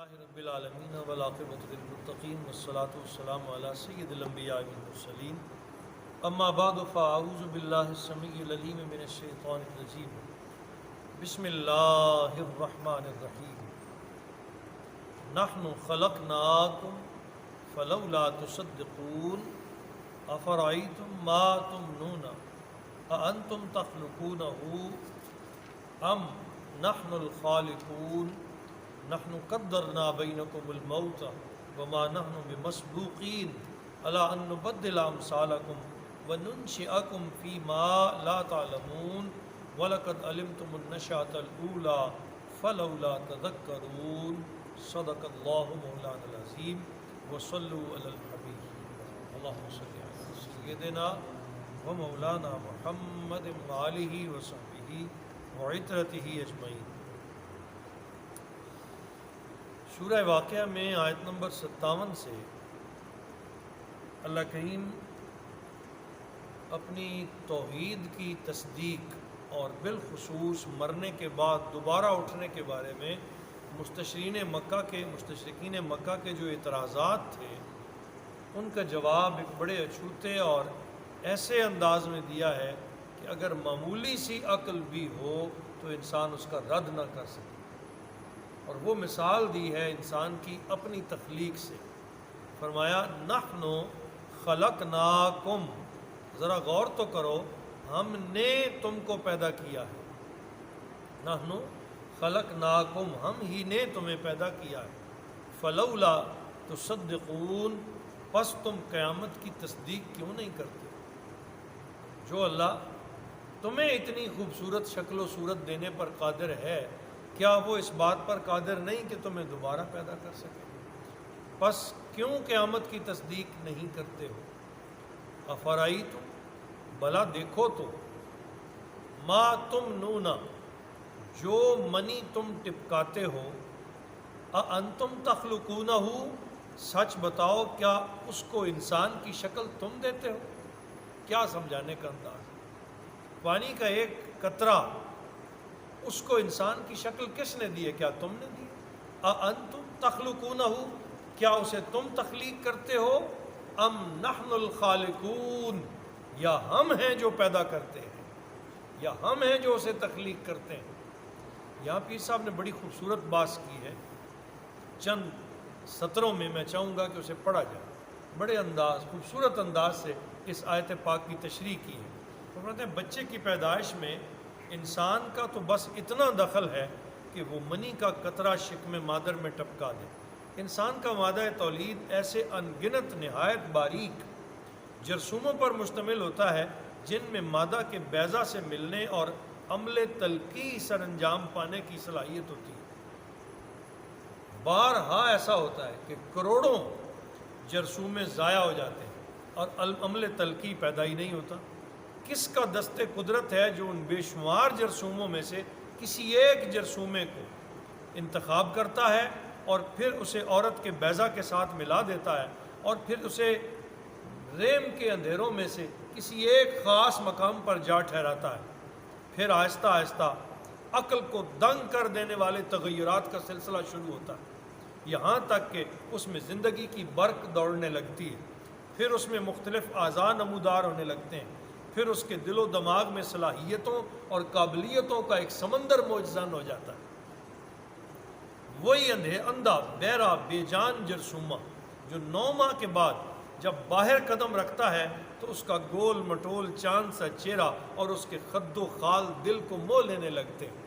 للہ رب العالمین والعاقبۃ للمتقین والصلاۃ والسلام علی سید الانبیاء والمرسلین اما بعد فاعوذ باللہ السمیع العلیم من الشیطان الرجیم بسم اللہ الرحمن الرحیم نحن خلقناکم فلولا تصدقون افرأیتم ما تمنون اانتم تخلقونہ ام نحن الخالقون نحن قدرنا بینکم الموت وما نحن بمسبوقین علی ان نبدل امثالکم وننشئکم فیما لا تعلمون وَلَقَدْ عَلِمْتُمُ النَّشْأَةَ الْأُولَى فَلَوْلَا تَذَكَّرُونَ صدق اللہ مولانا العظیم وصلوا علی الحبیب اللہم صلی علی سیدنا و مولانا محمد وآلہ وصحبہ وعترتہ اجمعین۔ سورہ واقعہ میں آیت نمبر 57 سے اللہ کریم اپنی توحید کی تصدیق اور بالخصوص مرنے کے بعد دوبارہ اٹھنے کے بارے میں مستشرقین مکہ کے جو اعتراضات تھے ان کا جواب ایک بڑے اچھوتے اور ایسے انداز میں دیا ہے کہ اگر معمولی سی عقل بھی ہو تو انسان اس کا رد نہ کر سکے، اور وہ مثال دی ہے انسان کی اپنی تخلیق سے۔ فرمایا نحن خلقناکم، ذرا غور تو کرو، ہم نے تم کو پیدا کیا ہے۔ نحن خلقناکم، ہم ہی نے تمہیں پیدا کیا ہے۔ فلولا تصدقون، پس تم قیامت کی تصدیق کیوں نہیں کرتے؟ جو اللہ تمہیں اتنی خوبصورت شکل و صورت دینے پر قادر ہے، کیا وہ اس بات پر قادر نہیں کہ تمہیں دوبارہ پیدا کر سکے؟ پس کیوں قیامت کی تصدیق نہیں کرتے ہو؟ افرأیتم، بھلا دیکھو تو، ما تمنون، جو منی تم ٹپکاتے ہو، اانتم تخلقونہ، سچ بتاؤ کیا اس کو انسان کی شکل تم دیتے ہو؟ کیا سمجھانے کا انداز؟ پانی کا ایک قطرہ اس کو انسان کی شکل کس نے دی ہے؟ کیا تم نے دی؟ اانتم تخلقونہ، کیا اسے تم تخلیق کرتے ہو؟ ام نحن الخالقون، یا ہم ہیں جو پیدا کرتے ہیں، یا ہم ہیں جو اسے تخلیق کرتے ہیں۔ یہاں پیر صاحب نے بڑی خوبصورت بات کی ہے، چند سطروں میں میں چاہوں گا کہ اسے پڑھا جائے۔ بڑے خوبصورت انداز سے اس آیت پاک کی تشریح کی ہے۔ وہ کہتے ہیں بچے کی پیدائش میں انسان کا تو بس اتنا دخل ہے کہ وہ منی کا قطرہ شکم مادر میں ٹپکا دے۔ انسان کا مادہ تولید ایسے انگنت نہایت باریک جرثوموں پر مشتمل ہوتا ہے جن میں مادہ کے بیضہ سے ملنے اور عمل تلقی سر انجام پانے کی صلاحیت ہوتی ہے۔ بارہا ایسا ہوتا ہے کہ کروڑوں جرثومے ضائع ہو جاتے ہیں اور عمل تلقی پیدا ہی نہیں ہوتا۔ کس کا دست قدرت ہے جو ان بے شمار جرثوموں میں سے کسی ایک جرثومے کو انتخاب کرتا ہے اور پھر اسے عورت کے بیضہ کے ساتھ ملا دیتا ہے اور پھر اسے ریم کے اندھیروں میں سے کسی ایک خاص مقام پر جا ٹھہراتا ہے۔ پھر آہستہ آہستہ عقل کو دنگ کر دینے والے تغیرات کا سلسلہ شروع ہوتا ہے، یہاں تک کہ اس میں زندگی کی برق دوڑنے لگتی ہے، پھر اس میں مختلف اعضاء نمودار ہونے لگتے ہیں، پھر اس کے دل و دماغ میں صلاحیتوں اور قابلیتوں کا ایک سمندر موجزن ہو جاتا ہے۔ وہی اندھا بہرا بے جان جرثومہ جو 9 ماہ کے بعد جب باہر قدم رکھتا ہے تو اس کا گول مٹول چاند سا چہرہ اور اس کے خد و خال دل کو موہ لینے لگتے ہیں۔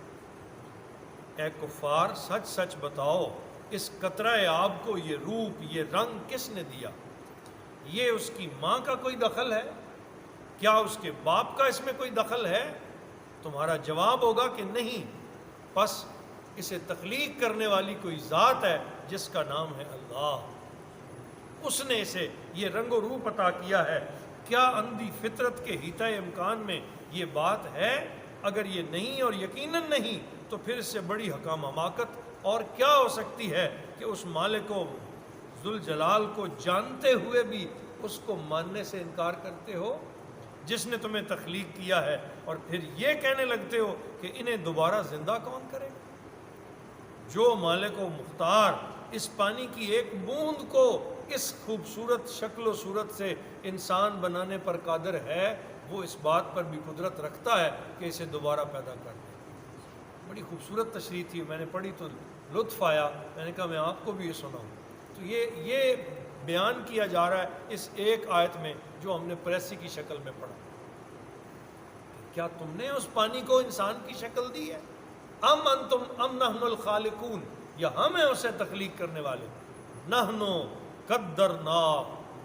اے کفار، سچ سچ بتاؤ، اس قطرہ آب کو یہ روپ، یہ رنگ کس نے دیا؟ یہ اس کی ماں کا کوئی دخل ہے؟ کیا اس کے باپ کا اس میں کوئی دخل ہے؟ تمہارا جواب ہوگا کہ نہیں۔ پس اسے تخلیق کرنے والی کوئی ذات ہے جس کا نام ہے اللہ، اس نے اسے یہ رنگ و روپ عطا کیا ہے۔ کیا اندھی فطرت کے حیطۂ امکان میں یہ بات ہے؟ اگر یہ نہیں اور یقیناً نہیں تو پھر اس سے بڑی حکام حماقت اور کیا ہو سکتی ہے کہ اس مالک و ذوالجلال کو جانتے ہوئے بھی اس کو ماننے سے انکار کرتے ہو جس نے تمہیں تخلیق کیا ہے، اور پھر یہ کہنے لگتے ہو کہ انہیں دوبارہ زندہ کون کرے گا؟ جو مالک و مختار اس پانی کی ایک بوند کو اس خوبصورت شکل و صورت سے انسان بنانے پر قادر ہے، وہ اس بات پر بھی قدرت رکھتا ہے کہ اسے دوبارہ پیدا کر دے۔ بڑی خوبصورت تشریح تھی، میں نے پڑھی تو لطف آیا، میں نے کہا میں آپ کو بھی یہ سناؤں۔ تو یہ بیان کیا جا رہا ہے اس ایک آیت میں جو ہم نے پریسی کی شکل میں پڑھا۔ کیا تم نے اس پانی کو انسان کی شکل دی ہے؟ ام انتم ام نحن الخالقون، یا ہم ہیں اسے تخلیق کرنے والے؟ نحن قدرنا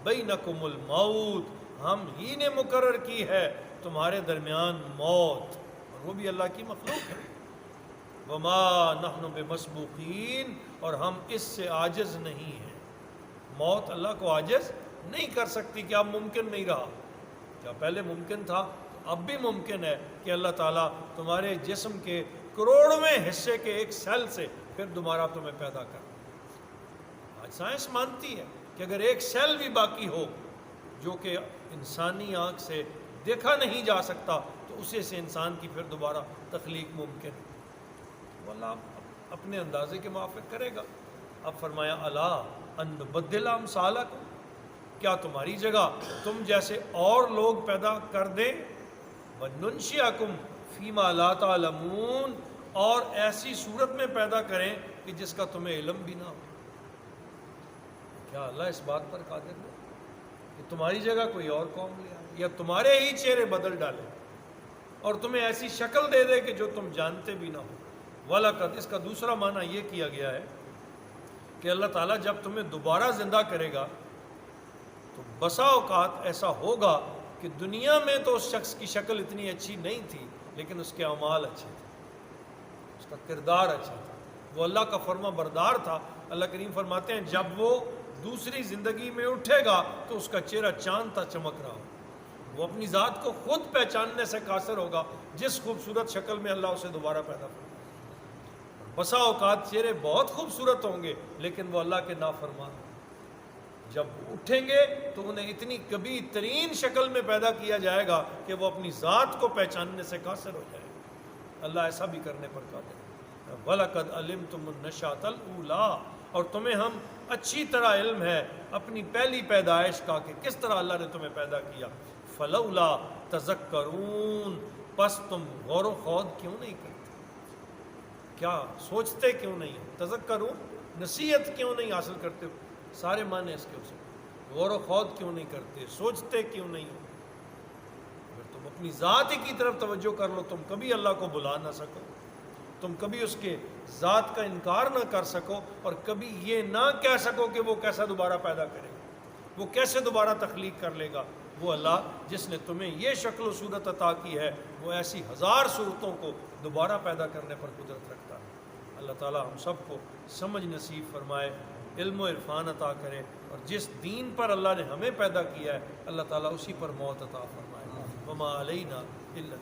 بینکم الموت، ہم ہی نے مقرر کی ہے تمہارے درمیان موت، اور وہ بھی اللہ کی مخلوق ہے۔ وما نحن بمسبوقین، اور ہم اس سے عاجز نہیں ہیں۔ موت اللہ کو عاجز نہیں کر سکتی۔ کیا ممکن نہیں رہا؟ کیا پہلے ممکن تھا؟ اب بھی ممکن ہے کہ اللہ تعالیٰ تمہارے جسم کے کروڑویں حصے کے ایک سیل سے پھر دوبارہ تمہیں پیدا کر۔ آج سائنس مانتی ہے کہ اگر ایک سیل بھی باقی ہو جو کہ انسانی آنکھ سے دیکھا نہیں جا سکتا تو اسے سے انسان کی پھر دوبارہ تخلیق ممکن ہے۔ وہ اللہ اپنے اندازے کے موافق کرے گا۔ اب فرمایا الا ان نبدل امثالکم، کیا تمہاری جگہ تم جیسے اور لوگ پیدا کر دیں؟ وَنُنشِئَكُمْ فِيمَا لَا تَعْلَمُونَ، اور ایسی صورت میں پیدا کریں کہ جس کا تمہیں علم بھی نہ ہو۔ کیا اللہ اس بات پر قادر ہے کہ تمہاری جگہ کوئی اور قوم لے آئے یا تمہارے ہی چہرے بدل ڈالے اور تمہیں ایسی شکل دے دے کہ جو تم جانتے بھی نہ ہو؟ وَلَقَدْ، اس کا دوسرا معنی یہ کیا گیا ہے کہ اللہ تعالیٰ جب تمہیں دوبارہ زندہ کرے گا تو بسا اوقات ایسا ہوگا کہ دنیا میں تو اس شخص کی شکل اتنی اچھی نہیں تھی لیکن اس کے اعمال اچھے تھے، اس کا کردار اچھا تھا، وہ اللہ کا فرما بردار تھا۔ اللہ کریم فرماتے ہیں جب وہ دوسری زندگی میں اٹھے گا تو اس کا چہرہ چاند تھا چمک رہا ہو، وہ اپنی ذات کو خود پہچاننے سے قاصر ہوگا جس خوبصورت شکل میں اللہ اسے دوبارہ پیدا کرے۔ بسا اوقات چہرے بہت خوبصورت ہوں گے لیکن وہ اللہ کے نافرمان، جب اٹھیں گے تو انہیں اتنی کبھی ترین شکل میں پیدا کیا جائے گا کہ وہ اپنی ذات کو پہچاننے سے قاصر ہو جائے گا۔ اللہ ایسا بھی کرنے پر قادر ہے۔ وَلَقَدْ عَلِمْتُمُ النَّشْأَةَ الْأُولَىٰ، اور تمہیں ہم اچھی طرح علم ہے اپنی پہلی پیدائش کا کہ کس طرح اللہ نے تمہیں پیدا کیا۔ فَلَوْلَا تَذَكَّرُونَ، پس تم غور و خوض کیوں نہیں کرتے؟ کیا سوچتے کیوں نہیں؟ تذکرون، نصیحت کیوں نہیں حاصل کرتے ہو؟ سارے معنی اس کے ہو سکتے۔ غور و خوض کیوں نہیں کرتے؟ سوچتے کیوں نہیں ہو؟ اگر تم اپنی ذات ہی کی طرف توجہ کر لو تم کبھی اللہ کو بلا نہ سکو، تم کبھی اس کے ذات کا انکار نہ کر سکو، اور کبھی یہ نہ کہہ سکو کہ وہ کیسا دوبارہ پیدا کرے گا، وہ کیسے دوبارہ تخلیق کر لے گا۔ وہ اللہ جس نے تمہیں یہ شکل و صورت عطا کی ہے وہ ایسی ہزار صورتوں کو دوبارہ پیدا کرنے پر قدرت رکھتا ہے۔ اللہ تعالیٰ ہم سب کو سمجھ نصیب فرمائے، علم و عرفان عطا کرے، اور جس دین پر اللہ نے ہمیں پیدا کیا ہے اللہ تعالیٰ اسی پر موت عطا فرمائے۔ وما علینا الا